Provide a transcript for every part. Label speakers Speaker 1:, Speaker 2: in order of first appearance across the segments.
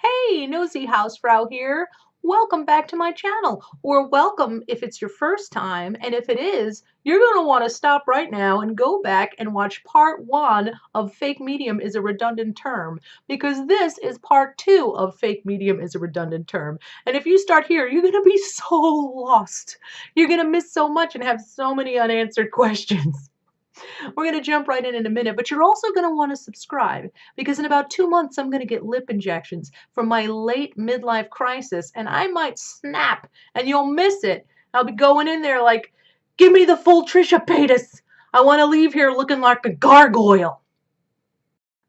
Speaker 1: Hey, nosy hausfrau here. Welcome back to my channel, or welcome if it's your first time, and if it is, you're going to want to stop right now and go back and watch part one of Fake Medium is a Redundant Term, because this is part two of Fake Medium is a Redundant Term. And if you start here, you're going to be so lost. You're going to miss so much and have so many unanswered questions. We're going to jump right in a minute, but you're also going to want to subscribe because in about 2 months, I'm going to get lip injections from my late midlife crisis, and I might snap and you'll miss it. I'll be going in there like, give me the full Trisha Paytas. I want to leave here looking like a gargoyle.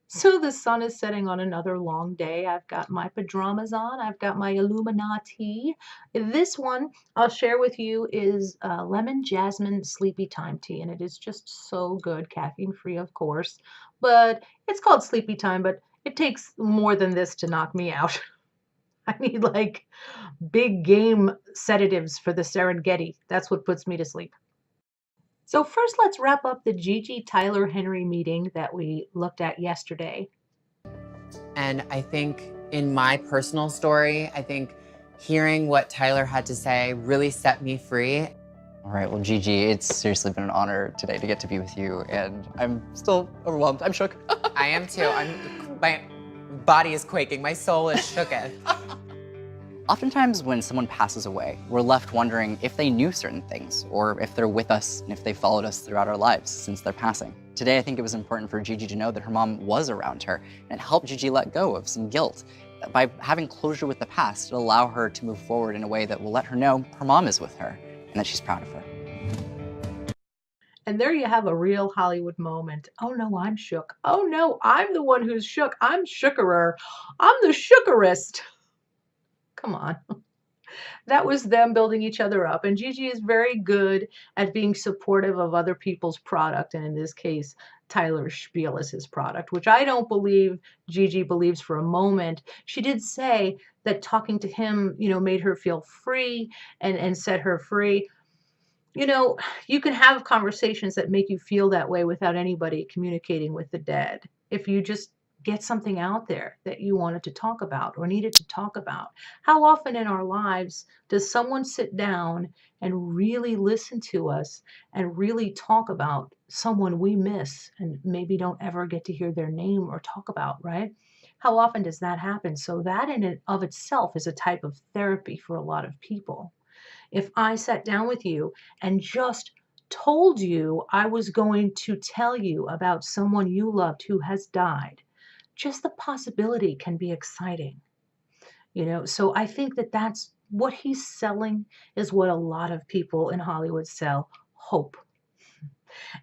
Speaker 1: So the sun is setting on another long day. I've got my pajamas on. I've got my Illuminati. This one I'll share with you is lemon jasmine sleepy time tea, and it is just so good, caffeine free, of course. But it's called sleepy time, but it takes more than this to knock me out. I need like big game sedatives for the Serengeti. That's what puts me to sleep. So first, let's wrap up the Gigi Tyler Henry meeting that we looked at yesterday.
Speaker 2: And I think in my personal story, I think hearing what Tyler had to say really set me free.
Speaker 3: All right, well, Gigi, it's seriously been an honor today to get to be with you, and I'm still overwhelmed. I'm shook.
Speaker 2: I am too. My body is quaking. My soul is shooketh.
Speaker 3: Oftentimes when someone passes away, we're left wondering if they knew certain things, or if they're with us and if they followed us throughout our lives since their passing. Today, I think it was important for Gigi to know that her mom was around her, and it helped Gigi let go of some guilt. By having closure with the past, it'll allow her to move forward in a way that will let her know her mom is with her and that she's proud of her.
Speaker 1: And there you have a real Hollywood moment. Oh no, I'm shook. Oh no, I'm the one who's shook. I'm shookerer. I'm the shookerist. Come on. That was them building each other up. And Gigi is very good at being supportive of other people's product. And in this case, Tyler Spiel is his product, which I don't believe Gigi believes for a moment. She did say that talking to him, made her feel free and set her free. You can have conversations that make you feel that way without anybody communicating with the dead. If you just get something out there that you wanted to talk about or needed to talk about. How often in our lives does someone sit down and really listen to us and really talk about someone we miss and maybe don't ever get to hear their name or talk about, right? How often does that happen? So that in and of itself is a type of therapy for a lot of people. If I sat down with you and just told you I was going to tell you about someone you loved who has died, just the possibility can be exciting. So I think that that's what he's selling is what a lot of people in Hollywood sell, hope.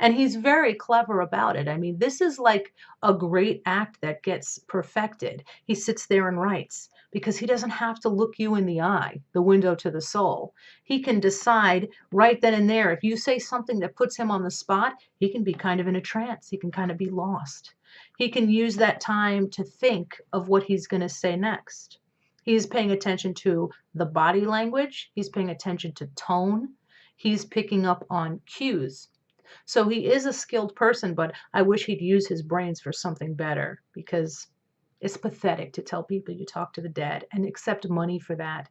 Speaker 1: And he's very clever about it. I mean, this is like a great act that gets perfected. He sits there and writes because he doesn't have to look you in the eye, the window to the soul. He can decide right then and there. If you say something that puts him on the spot, he can be kind of in a trance. He can kind of be lost. He can use that time to think of what he's going to say next. He's paying attention to the body language. He's paying attention to tone. He's picking up on cues. So he is a skilled person, but I wish he'd use his brains for something better because it's pathetic to tell people you talk to the dead and accept money for that.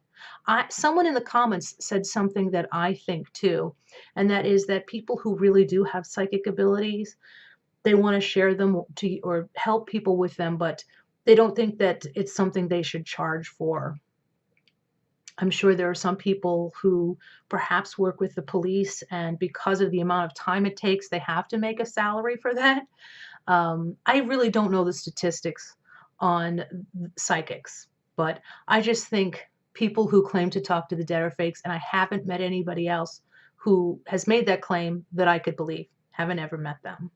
Speaker 1: Someone in the comments said something that I think too, and that is that people who really do have psychic abilities, they want to share them to or help people with them, but they don't think that it's something they should charge for. I'm sure there are some people who perhaps work with the police, and because of the amount of time it takes, they have to make a salary for that. I really don't know the statistics on psychics, but I just think people who claim to talk to the dead are fakes, and I haven't met anybody else who has made that claim that I could believe. Haven't ever met them.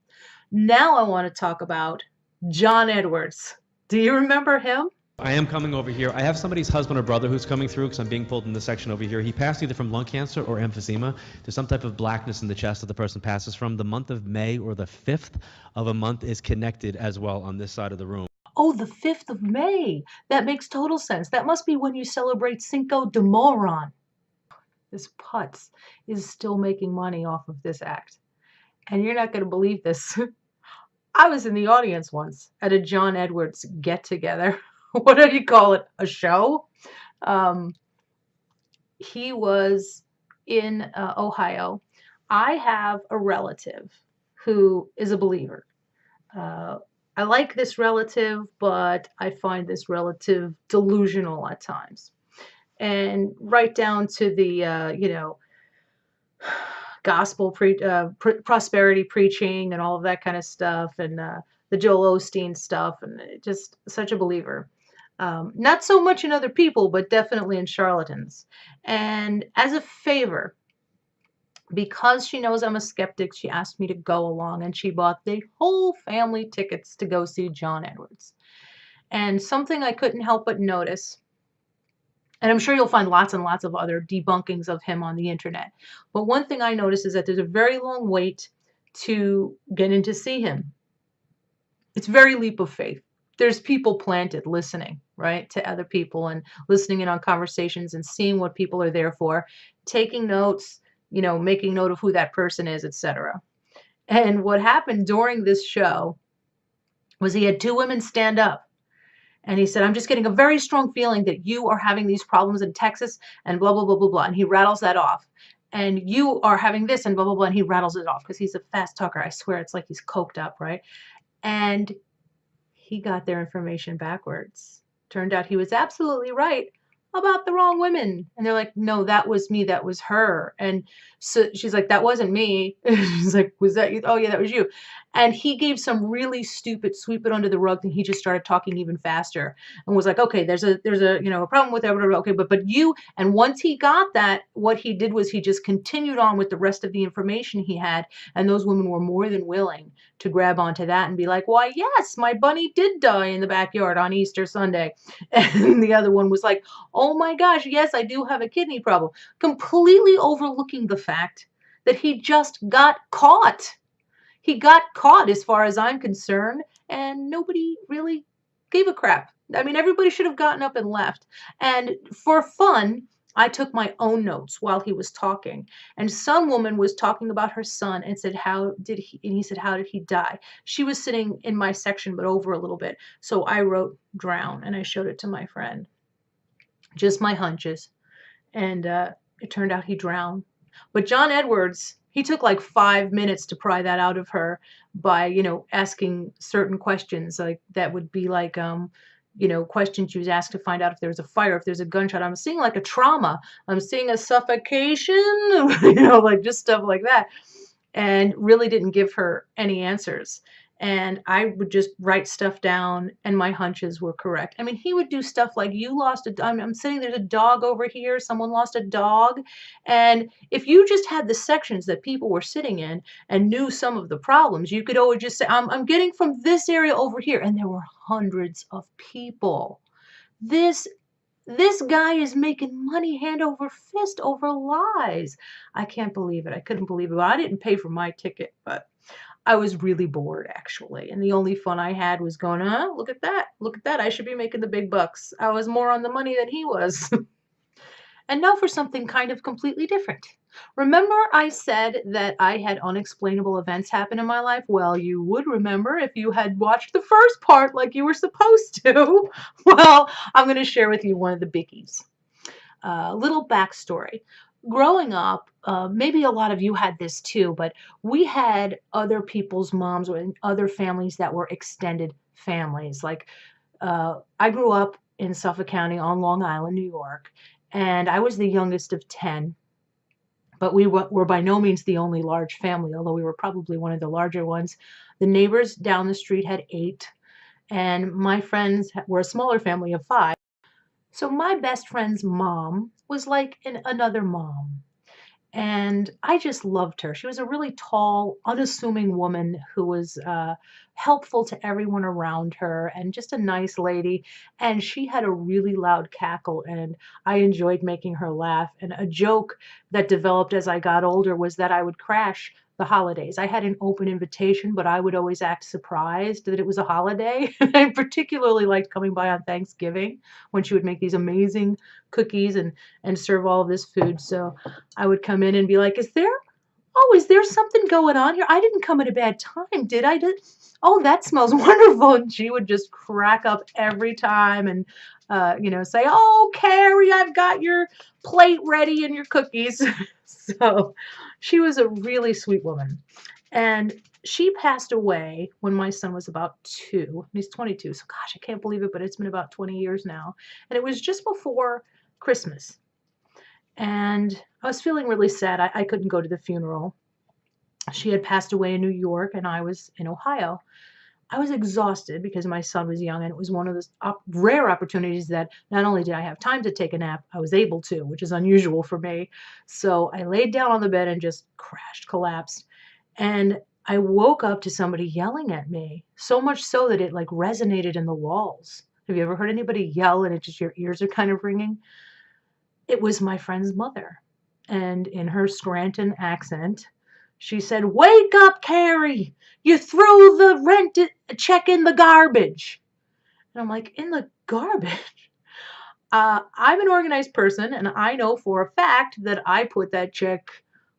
Speaker 1: Now I want to talk about John Edwards. Do you remember him?
Speaker 4: I am coming over here. I have somebody's husband or brother who's coming through because I'm being pulled in this section over here. He passed either from lung cancer or emphysema. There's some type of blackness in the chest that the person passes from. The month of May or the 5th of a month is connected as well on this side of the room.
Speaker 1: Oh, the 5th of May. That makes total sense. That must be when you celebrate Cinco de Moron. This putz is still making money off of this act. And you're not going to believe this. I was in the audience once at a John Edwards get-together what do you call it? A show. Um, he was in Ohio. I have a relative who is a believer. Uh, I like this relative, but I find this relative delusional at times. And right down to the, gospel prosperity preaching and all of that kind of stuff, and the Joel Osteen stuff, and just such a believer. Not so much in other people, but definitely in charlatans. And as a favor, because she knows I'm a skeptic, she asked me to go along, and she bought the whole family tickets to go see John Edwards. And something I couldn't help but notice, and I'm sure you'll find lots and lots of other debunkings of him on the internet. But one thing I noticed is that there's a very long wait to get in to see him. It's very leap of faith. There's people planted listening, right, to other people and listening in on conversations and seeing what people are there for, taking notes, making note of who that person is, etc. And what happened during this show was he had two women stand up. And he said, I'm just getting a very strong feeling that you are having these problems in Texas and blah, blah, blah, blah, blah. And he rattles that off. And you are having this and blah, blah, blah. And he rattles it off because he's a fast talker. I swear it's like he's coked up, right? And he got their information backwards. Turned out he was absolutely right about the wrong women. And they're like, no, that was me. That was her. And so she's like, that wasn't me. She's like, was that you? Oh, yeah, that was you. And he gave some really stupid sweep it under the rug thing. He just started talking even faster and was like, okay, there's a a problem with that. Okay, but you. And once he got that, what he did was he just continued on with the rest of the information he had. And those women were more than willing to grab onto that and be like, why, yes, my bunny did die in the backyard on Easter Sunday. And the other one was like, oh my gosh, yes, I do have a kidney problem. Completely overlooking the fact that he just got caught. He got caught as far as I'm concerned, and nobody really gave a crap. I mean, everybody should have gotten up and left. And for fun, I took my own notes while he was talking. And some woman was talking about her son and said, and he said, how did he die? She was sitting in my section, but over a little bit. So I wrote drown and I showed it to my friend. Just my hunches. And it turned out he drowned. But John Edwards, he took like 5 minutes to pry that out of her by, asking certain questions like that would be like, questions you was asked to find out if there was a fire, if there's a gunshot. I'm seeing like a trauma. I'm seeing a suffocation, like just stuff like that. And really didn't give her any answers. And I would just write stuff down and my hunches were correct. I mean, he would do stuff like I'm sitting, there's a dog over here, someone lost a dog. And if you just had the sections that people were sitting in and knew some of the problems, you could always just say, I'm getting from this area over here. And there were hundreds of people. This guy is making money hand over fist over lies. I can't believe it. I couldn't believe it. Well, I didn't pay for my ticket, but I was really bored actually. And the only fun I had was going, look at that. Look at that. I should be making the big bucks. I was more on the money than he was. And now for something kind of completely different. Remember I said that I had unexplainable events happen in my life? Well, you would remember if you had watched the first part like you were supposed to. Well, I'm going to share with you one of the biggies. Little backstory. Growing up, maybe a lot of you had this too, but we had other people's moms or other families that were extended families. Like I grew up in Suffolk County on Long Island, New York, and I was the youngest of 10. But we were by no means the only large family, although we were probably one of the larger ones. The neighbors down the street had 8, and my friends were a smaller family of 5. So my best friend's mom was like another mom. And I just loved her. She was a really tall, unassuming woman who was helpful to everyone around her and just a nice lady. And she had a really loud cackle, and I enjoyed making her laugh. And a joke that developed as I got older was that I would crash the holidays. I had an open invitation, but I would always act surprised that it was a holiday. I particularly liked coming by on Thanksgiving when she would make these amazing cookies and serve all of this food. So I would come in and be like, is there Oh, is there something going on here? I didn't come at a bad time, did I? Oh, that smells wonderful. And she would just crack up every time and, say, "Oh, Carrie, I've got your plate ready and your cookies." So she was a really sweet woman. And she passed away when my son was about 2. He's 22. So, gosh, I can't believe it, but it's been about 20 years now. And it was just before Christmas. And I was feeling really sad. I couldn't go to the funeral. She had passed away in New York, and I was in Ohio. I was exhausted because my son was young, and it was one of those rare opportunities that not only did I have time to take a nap, I was able to, which is unusual for me. So I laid down on the bed and just crashed, collapsed. And I woke up to somebody yelling at me, so much so that it like resonated in the walls. Have you ever heard anybody yell and it just your ears are kind of ringing? It was my friend's mother. And in her Scranton accent, she said, "Wake up, Carrie! You threw the rent check in the garbage." And I'm like, "In the garbage?" I'm an organized person, and I know for a fact that I put that check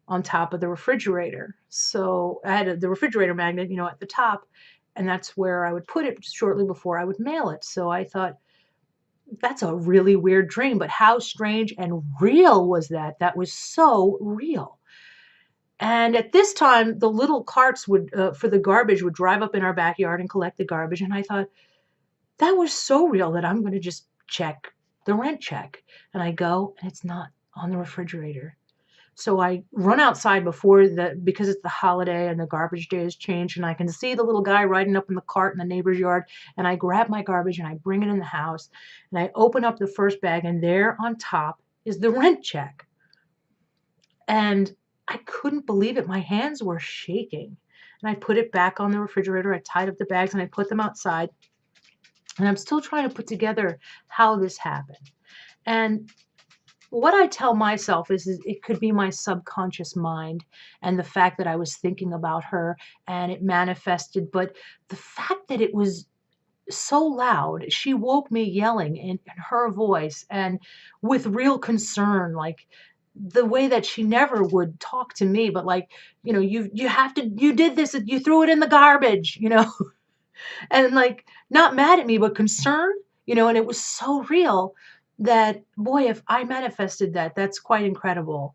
Speaker 1: on top of the refrigerator. So I had the refrigerator magnet, at the top, and that's where I would put it shortly before I would mail it. So I thought, that's a really weird dream, but how strange and real was that? That was so real. And at this time, the little carts would for the garbage would drive up in our backyard and collect the garbage. And I thought, that was so real that I'm going to just check the rent check. And I go, and it's not on the refrigerator. So I run outside because it's the holiday and the garbage day has changed, and I can see the little guy riding up in the cart in the neighbor's yard. And I grab my garbage and I bring it in the house, and I open up the first bag, and there on top is the rent check. And I couldn't believe it. My hands were shaking. And I put it back on the refrigerator. I tied up the bags and I put them outside. And I'm still trying to put together how this happened. And what I tell myself is it could be my subconscious mind and the fact that I was thinking about her and it manifested. But the fact that it was so loud, she woke me yelling in her voice and with real concern, like the way that she never would talk to me, but like, you did this, you threw it in the garbage, and like not mad at me, but concerned, and it was so real that, boy, if I manifested that, that's quite incredible.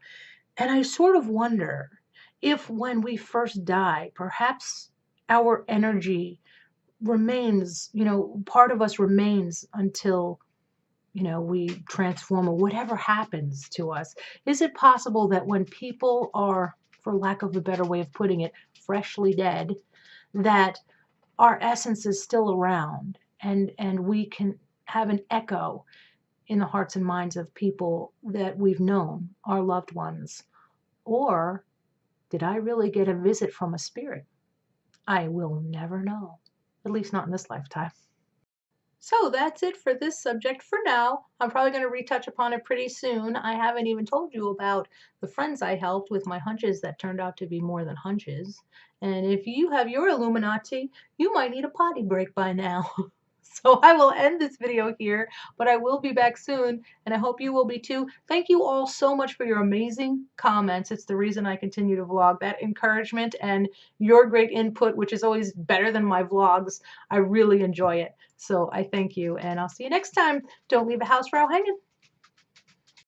Speaker 1: And I sort of wonder if when we first die, perhaps our energy remains, part of us remains until, we transform or whatever happens to us. Is it possible that when people are, for lack of a better way of putting it, freshly dead, that our essence is still around and we can have an echo in the hearts and minds of people that we've known, our loved ones? Or did I really get a visit from a spirit? I will never know, at least not in this lifetime. So that's it for this subject for now. I'm probably going to retouch upon it pretty soon. I haven't even told you about the friends I helped with my hunches that turned out to be more than hunches. And if you have your Illuminati, you might need a potty break by now. So I will end this video here, but I will be back soon, and I hope you will be too. Thank you all so much for your amazing comments. It's the reason I continue to vlog. That encouragement and your great input, which is always better than my vlogs, I really enjoy it. So I thank you, and I'll see you next time. Don't leave a housefrau hanging.